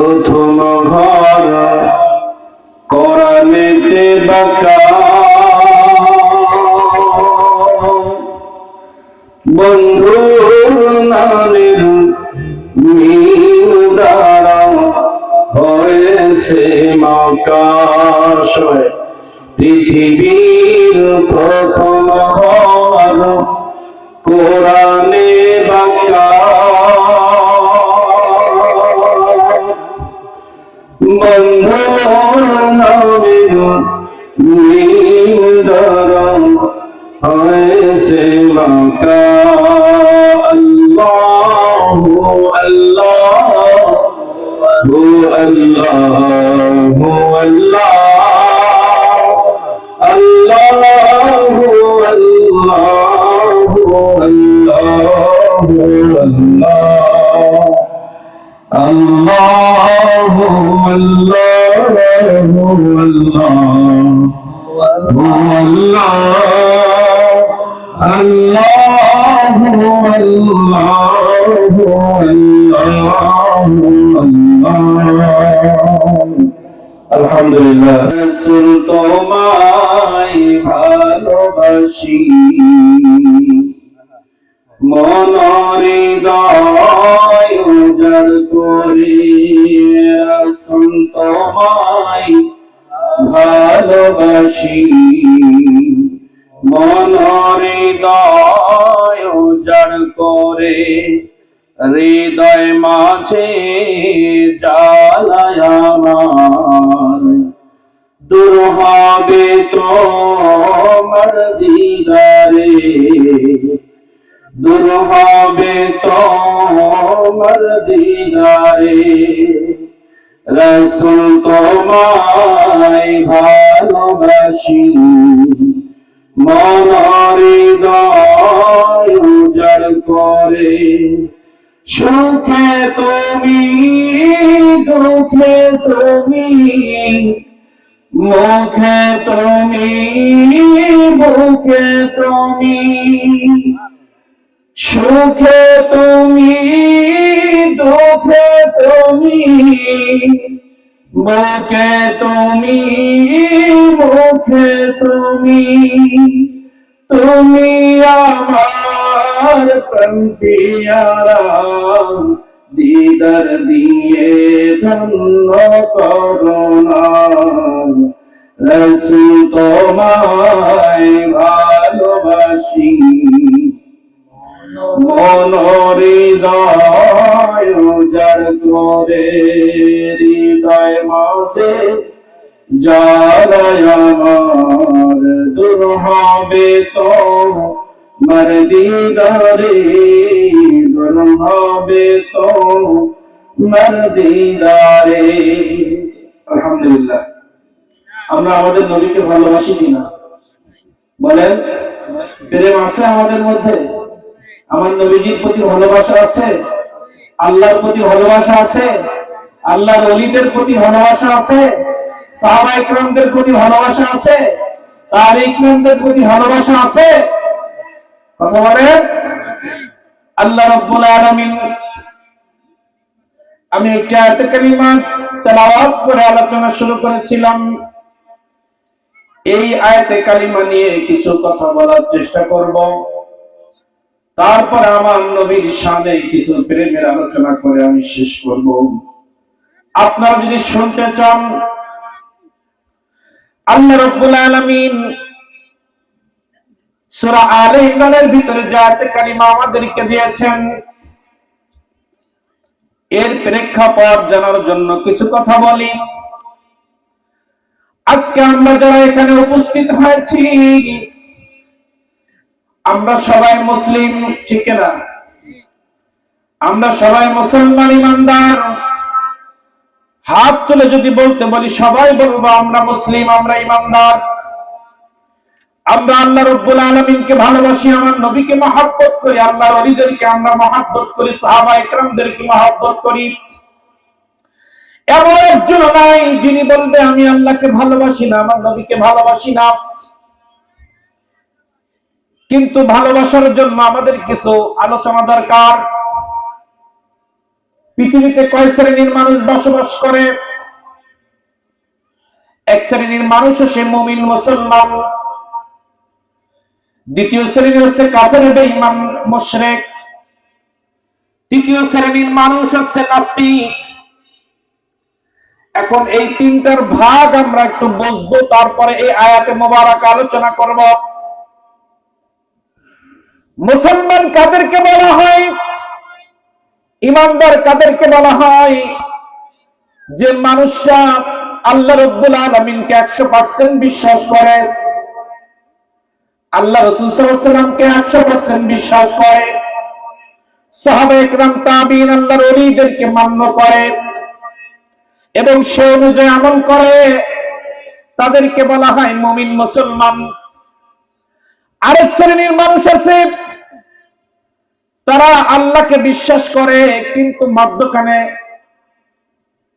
প্রথম ঘর কোরআনেতে বাঁকা, বন্ধুর নামের মিল দ্বারা হয়েছে মক্কাশ। পৃথিবীর প্রথম ঘর কোরআনে বাঁকা, বন্ধুর নামের মিল দ্বারা হয়েছে মক্কা। আল্লাহু আল্লাহু আল্লাহু আল্লাহ, আল্লাহু আল্লাহু আল্লাহু আল্লাহ, আল্লাহু আল্লাহু আলহামদুলিল্লাহ। রাসূল তোমায় ভালোবাসি, মন হৃদয় উজাড় করে। রাসূল তোমায় ভালোবাসি, মন হৃদয় উজাড় করে। হৃদয় মাঝে জ্বালায় আমার, দূর হবে তোমার দিদারে, দূর হবে তোমার দিদারে। রাসূল তোমায় ভালোবাসি, মন হৃদয় উজাড় করে। সুখে তুমি দুঃখে তুমি, মুখে তুমি বুকে তুমি। সুখে তুমি দুঃখে তুমি, বুকে তুমি মুখে তুমি। তুমি আমার প্রাণ পিয়ারা, দিদার দিয়ে ধন্য করো না। রাসূল তোমায় ভালোবাসি, মন হৃদয় উজাড় করে। হৃদয় মাঝে জ্বালায় আমার, দূর হবে তোমার দিদারে, দূর হবে তোমার দিদারে। আলহামদুলিল্লাহ। আমরা আমাদের নবীকে ভালোবাসি কিনা বলেন? প্রেম আছে আমাদের মধ্যে? আমার নবীজির প্রতি ভালোবাসা আছে? আল্লাহর প্রতি ভালোবাসা আছে? আল্লাহর ওলিদের প্রতি ভালোবাসা আছে? সাহাবায়ে কেরামদের প্রতি ভালোবাসা আছে? তাবিঈনদের প্রতি ভালোবাসা আছে? কথা বলেন। আল্লাহ রাব্বুল আলামিন, আমি একটা আয়াতে কারিমা তেলাওয়াত করে আলোচনা শুরু করেছিলাম। এই আয়াতে কারিমা নিয়ে কিছু কথা বলার চেষ্টা করব, তারপর আমার নবীর শানে কিছু প্রেমের আলোচনা করে আমি শেষ করব। আপনারা যদি শুনতে চান, আল্লাহ রাব্বুল আলামিন সূরা আলে ইমরানের ভিতরে যে আয়াতে কারিমা আমাদেরকে দিয়েছেন, এর প্রেক্ষাপট জানার জন্য কিছু কথা বলি। আজকে আমরা যারা এখানে উপস্থিত হয়েছি, আমরা সবাই মুসলিম, ঠিক না? আমরা সবাই মুসলমান ইমানদার। হাত তুলে যদি বলতে বলি, সবাই বলবো আমরা মুসলিম, আমরা ইমানদার। আমরা আল্লাহ রাব্বুল আলামিনকে ভালোবাসি, আমার নবীকে মহব্বত করি, আল্লাহর ওলিদেরকে আমরা মহব্বত করি, সাহাবায়ে কেরামদেরকে মহব্বত করি। এমন একজন নাই যিনি বলবে আমি আল্লাহকে ভালোবাসি না, আমার নবীকে ভালোবাসি না। কিন্তু ভালোবাসার জন্য আমাদের কিছু আলোচনা দরকার। পৃথিবীতে কয় শ্রেণীর মানুষ বসবাস করে? এক শ্রেণীর মানুষ হচ্ছে মুমিন মুসলমান, দ্বিতীয় শ্রেণী হচ্ছে কাফের বেঈমান মুশরিক, তৃতীয় শ্রেণীর মানুষ হচ্ছে নাস্তিক। এখন এই তিনটার ভাগ আমরা একটু বুঝবো, তারপরে এই আয়াতে মোবারক আলোচনা করব। মুসলমান কাদেরকে বলা হয়? ঈমানদার কাদেরকে বলা হয়? যে মানুষটা আল্লাহ রাব্বুল আলামিনকে 100% বিশ্বাস করে, আল্লাহ রাসূল সাল্লাল্লাহু আলাইহি ওয়াসাল্লামকে 100% বিশ্বাস করে, সাহাবায়ে কেরাম তাবিঈন আল্লাহর ওলিদেরকে মান্য করে এবং সে অনুযায়ী আমল করে, তাদেরকে বলা হয় মুমিন মুসলমান। আরেক শ্রেণীর মানুষ আছে, তারা আল্লাহকে বিশ্বাস করে কিন্তু মধ্যখানে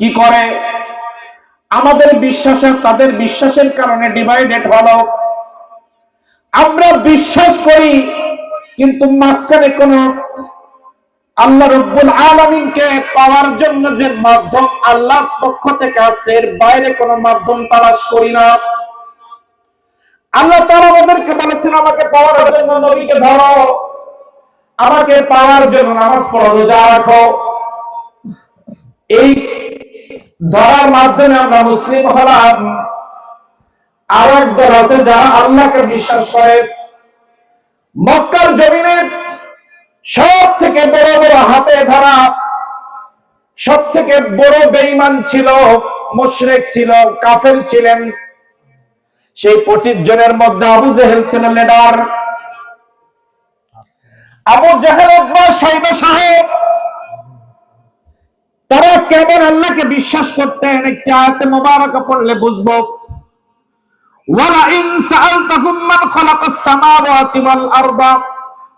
কি করে? আমাদের বিশ্বাস আর তাদের বিশ্বাসের কারণে ডিভাইডেড হলো। আমরা বিশ্বাস করি কিন্তু মাঝখানে কোন আল্লাহ রাব্বুল আলামিনকে পাওয়ার জন্য যে মাধ্যম আল্লাহর পক্ষ থেকে আসছে, এর বাইরে কোন মাধ্যম তালাশ করি না। আল্লাহ তাআলা আমাদেরকে বলেছেন, আমাকে পাওয়ার জন্য নবীকে ধরো, আমাকে পাওয়ার জন্য নামাজ পড়ো, রোজা রাখো। এই ধরার মাধ্যমে আমরা মুসলিম হলাম। আর এক দল আছে যারা আল্লাহকে বিশ্বাস করে। মক্কার জমিনে সব থেকে বড় বড় হাতে ধরা, সব থেকে বড় বেঈমান ছিল, মুশরিক ছিল, কাফের ছিলেন। সেই 25 জনের মধ্যে আবু জেহেল ছিল লিডার। আবু জেহেল, উতবা, শাইবা সাহেব, তারা কেমন আল্লাহকে বিশ্বাস করতেন একটি আয়াতে মুবারাকা পড়লে বুঝবো। ওয়ালা ইন সাআলতাহুম মান খালাকাস সামাওয়াতি ওয়াল আরদা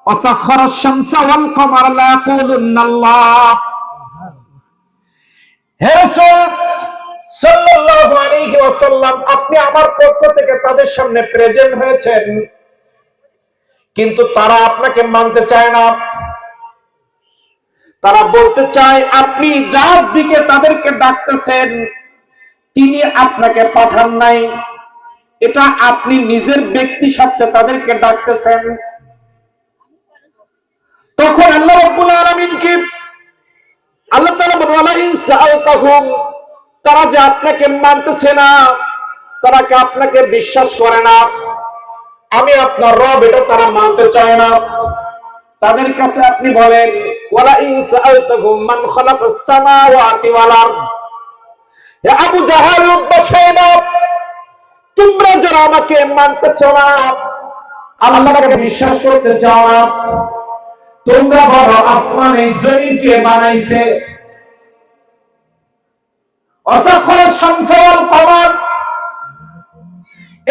ওয়া সাখারাশ শামসা ওয়াল কমারা লা ইয়াকুলুন্না আল্লাহ। হে রাসূল সাল্লাল্লাহু আলাইহি ওয়াসাল্লাম, আপনি আমার পক্ষ থেকে তাদের সামনে প্রেজেন্ট হয়েছেন, কিন্তু তারা আপনাকে মানতে চায় না। তারা বলতে চায় আপনি যার দিকে তাদেরকে ডাকতেছেন তিনি আপনাকে পাঠান নাই, এটা আপনি নিজের ব্যক্তি স্বার্থে তাদেরকে ডাকতেছেন। তখন আল্লাহ রাব্বুল আলামিন কি আল্লাহ তাআলা বলেন, তারা যে আপনাকে মানতেছে না, তারা কি আপনাকে বিশ্বাস করে না, আমি আপনার রব, এটা তারা মানতে চায় না। তাদের কাছে আপনি বলেন, ওয়ালা ইন সাআলতাহুম মান খালাকাস সামাওয়াতি ওয়াল আরদ। হে আবু জাহাল, উতবা, শাইবা, তোমরা যারা আমাকে মানতেছো না, আল্লাহকে বিশ্বাস করতে চাও না, তোমরা বলো আসমানে জমিনকে বানাইছে, ওয়াসাখারাশ শামসা ওয়াল কমার,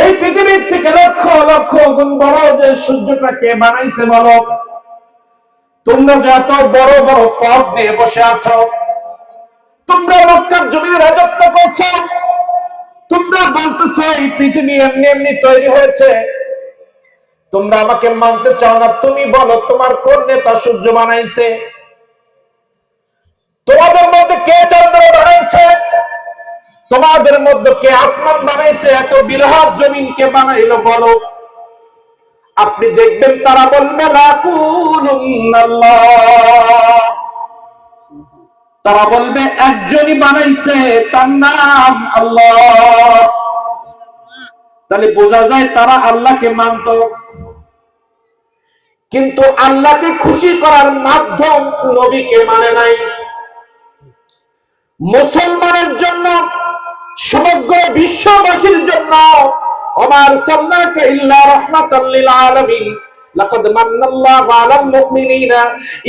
এই পৃথিবীর থেকে লক্ষ লক্ষ গুণ বড় যে সূর্যটাকে বানাইছে বলো। তোমরা যত বড় বড় পদ নিয়ে বসে আছো, তোমরা মক্কার জমিনে রাজত্ব করছো, তোমরা বলতেছো এই পৃথিবী এমনি এমনি তৈরি হয়েছে, তোমরা আমাকে মানতে চাও না। তুমি বলো তোমার কোন নেতা সূর্য বানাইছে? তোমাদের মধ্যে কে চন্দ্র বানাইছে? তোমাদের মধ্যে কে আসমান বানাইছে? এত বিরাট জমিন কে বানাইলো বলো? আপনি দেখবেন তারা বলবে লাকুলুল্লাহ, তারা বলবে একজনই বানাইছে, তার নাম আল্লাহ। তাহলে বোঝা যায় তারা আল্লাহকে মানত, কিন্তু আল্লাহকে খুশি করার মাধ্যম নবীকে মানে নাই। মুসলমানের জন্য, সমগ্র বিশ্ববাসীর জন্য, ওমা আরসালনাকা ইল্লা রাহমাতাল লিল আলামিন, লাকাদ মান্নাল্লাহু আলাল মুমিনিনা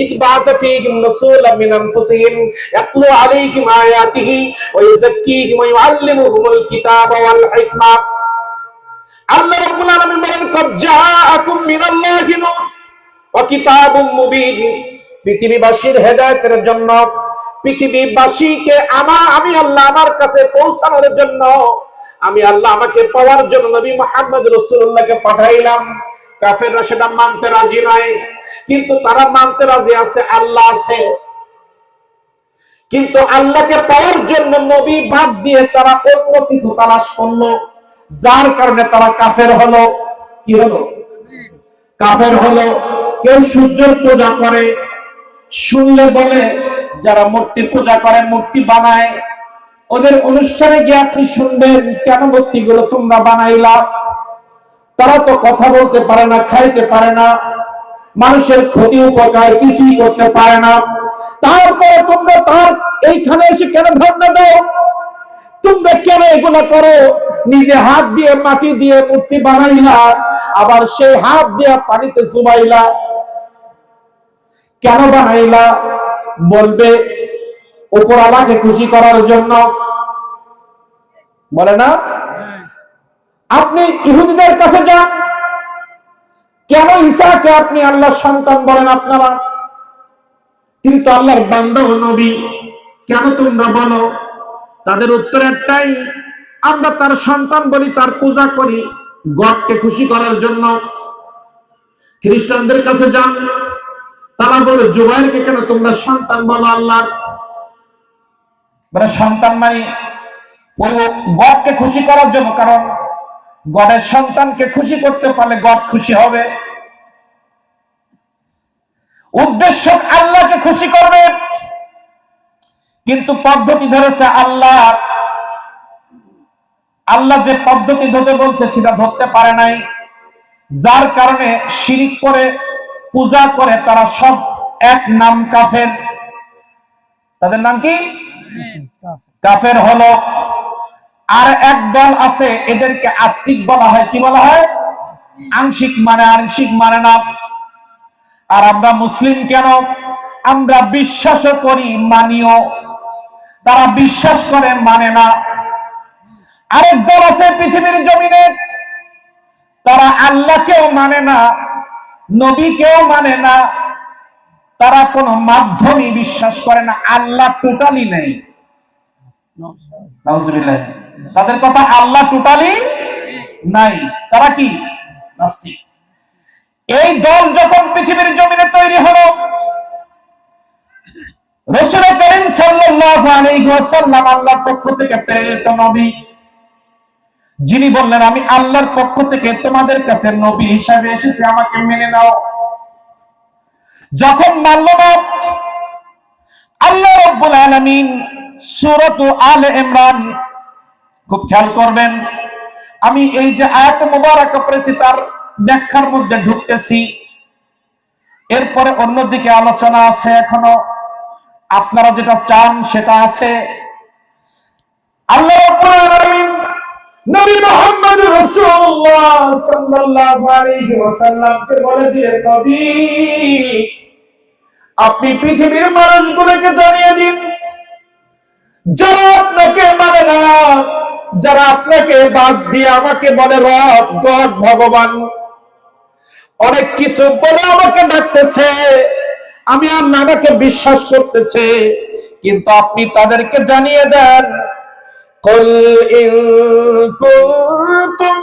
ইয বা'আথা ফীহিম রাসূলাম মিন আনফুসিহিম ইয়াতলু আলাইহিম আয়াতিহি ওয়া ইউযাক্কিহিম ওয়া ইউআল্লিমুহুমুল কিতাবা ওয়াল হিকমা। আল্লাহ রাব্বুল আলামিন বলেন, ক্বাদ জাআকুম মিনাল্লাহি নূর ওয়া কিতাবুম মুবিন। পৃথিবীবাসীর হেদায়েতের জন্য, পৃথিবীবাসীকে আমি আল্লাহ আমার কাছে পৌঁছানোর জন্য, আমি আল্লাহ আমাকে পাওয়ার জন্য নবী মুহাম্মদ রাসূলুল্লাহকে পাঠাইলাম। কাফেররা সেটা মানতে রাজি নয়, কিন্তু তারা মানতে রাজি আছে আল্লাহ আছে। কিন্তু আল্লাহকে পাওয়ার জন্য নবী বাদ দিয়ে তারা অন্য কিছু তালাশ করলো, যার কারণে তারা কাফের হলো। কি হলো? কাফের হলো। কেউ সূর্যের পূজা করে, শুনলে বলে যারা মূর্তি পূজা করে, মূর্তি বানায়, ওদের অনুষ্ঠানে গিয়ে আপনি শুনবেন কেন মূর্তিগুলো তোমরা বানাইলা? তারা তো কথা বলতে পারে না, খাইতে পারে না, মানুষের ক্ষতি উপকার কিছুই করতে পারে না, তারপরে তোমরা তার এইখানে এসে কেন ধর্ণা দাও? তোমরা কেন এগুলো করো? নিজে হাত দিয়ে মাটি দিয়ে মূর্তি বানাইলা, আবার সেই হাত দিয়ে পানিতে চুবাইলা, কেন বানাইলা? বলবে উপর আল্লাহকে খুশি করার জন্য। বলে না? আপনি ইহুদিদের কাছে যান, কেন ঈসাকে আপনি আল্লাহর সন্তান বলেন আপনারা? তিনি তো আল্লাহর বান্দা ও নবী, কেন তোমরা বলো? তাদের উত্তর একটাই, আমরা তার সন্তান বলি, তার পূজা করি গডকে খুশি করার জন্য। খ্রিস্টানদের কাছে যান, তারা বলে জুবাইরকে কেন তোমরা সন্তান বলো আল্লাহর? মানে সন্তান মানে গডকে খুশি করার জন্য, কারণ গডের সন্তানকে খুশি করতে পারলে গড খুশি হবে। উদ্দেশ্য আল্লাহকে খুশি করবে, কিন্তু পদ্ধতি ধরেছে আল্লাহ। আল্লাহ যে পদ্ধতি ধরতে বলছে সেটা ধরতে পারে নাই, যার কারণে শিরিক করে পূজা করে তারা সব এক নাম কাফের। তাদের নাম কি? কাফের হলো। আর এক দল আছে, এদেরকে আস্তিক বলা হয়। কি বলা হয়? আংশিক মানে, আংশিক মানে না। আর আমরা মুসলিম কেন? আমরা বিশ্বাসও করি, মানিও। তারা বিশ্বাস করে, মানে না। আরেক দল আছে পৃথিবীর জমিনে, তারা আল্লাহকেও মানে না, নবীকেও মানে না, তারা কোনো মাধ্যমই বিশ্বাস করে না, আল্লাহ টোটালি নেই। নাউজুবিল্লাহ। তাদের কথা আল্লাহ টোটালি নাই, তারা কি? নাস্তিক। এই দল যখন পৃথিবীর জমিনে তৈরি হলো, রাসূল করিম সাল্লাল্লাহু আলাইহি ওয়াসাল্লাম আল্লাহর পক্ষ থেকে প্রেরিত নবী, যিনি বললেন আমি আল্লাহর পক্ষ থেকে তোমাদের কাছে নবী হিসাবে এসেছি, আমাকে মেনে নাও। যখন মানল না, আল্লাহ রাব্বুল আলামিন সূরাত আলে ইমরান, খুব খেয়াল করবেন, আমি এই যে আয়াত মুবারাকা পড়েছি তার ব্যাখ্যার মধ্যে ঢুকতেছি, এরপরে অন্যদিকে আলোচনা আছে, এখনো আপনারা যেটা চান সেটা আছে। আল্লাহ রাব্বুল আলামিন নবী মুহাম্মদ রাসূলুল্লাহ সাল্লাল্লাহু আলাইহি ওয়াসাল্লামকে বলে দিলেন, নবী আপনি পৃথিবীর মানুষগুলোকে জানিয়ে দিন, যারা আপনাকে মানে না, যারা আপনাকে বাদ দিয়ে আমাকে বলে রব, গড, ভগবান, অনেক কিছু বলে আমাকে ডাকতেছে, আমি আল্লাহ আমাকে বিশ্বাস করতেছে, কিন্তু আপনি তাদেরকে জানিয়ে দেন, কুল ইন কুনতুম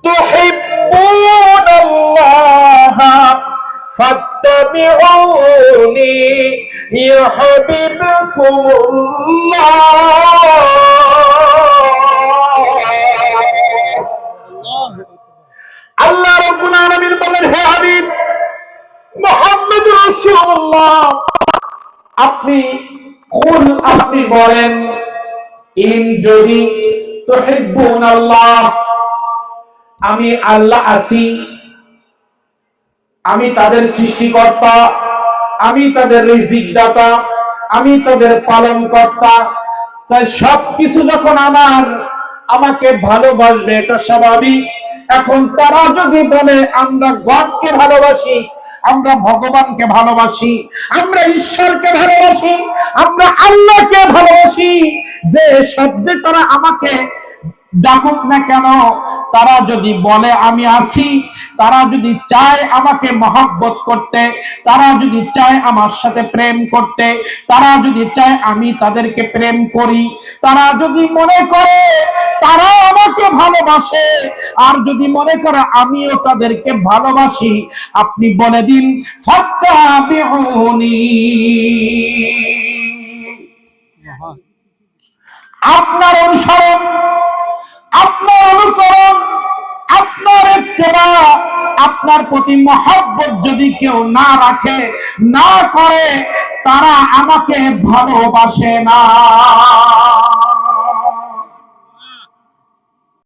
তুহিব্বুনাল্লাহ ফাত্তাবিউনি ইউহিব্বুকুমুল্লাহ। আল্লাহ রাব্বুল আলামিন বলেন, হে হাবিব মুহাম্মদ রাসূলুল্লাহ, আপনি কুল, আপনি বলেন, ইন যদি তুহিব্বুনাল্লাহ, আমি আল্লাহ আছি, আমি তাদের সৃষ্টিকর্তা, আমি তাদের রিজিক দাতা, আমি তাদের পালন কর্তা, তাই সবকিছু যখন আমার, আমাকে ভালোবাসবে এটা স্বাভাবিক। এখন তারা যদি বলে আমরা গডকে ভালোবাসি, আমরা ভগবানকে ভালোবাসি, আমরা ঈশ্বরকে ভালোবাসি, আমরা আল্লাহকে ভালোবাসি, যে শব্দে তারা আমাকে ডাকুক না কেন, তারা যদি বলে আমি আছি, তারা যদি চায় আমাকে মহব্বত করতে, তারা যদি চায় আমার সাথে প্রেম করতে, তারা যদি চায় আমি তাদেরকে প্রেম করি, তারা যদি মনে করে তারা আমাকে ভালোবাসে, আর যদি মনে করে আমিও তাদেরকে ভালোবাসি, আপনি বলে দিন ফাত্তাবিউনি, আপনার অনুসরণ, আপনার অনুকরণ, আপনার ইত্তেবা, আপনার প্রতি মহব্বত যদি কেউ না রাখে, না করে, তারা আমাকে ভালোবাসে না।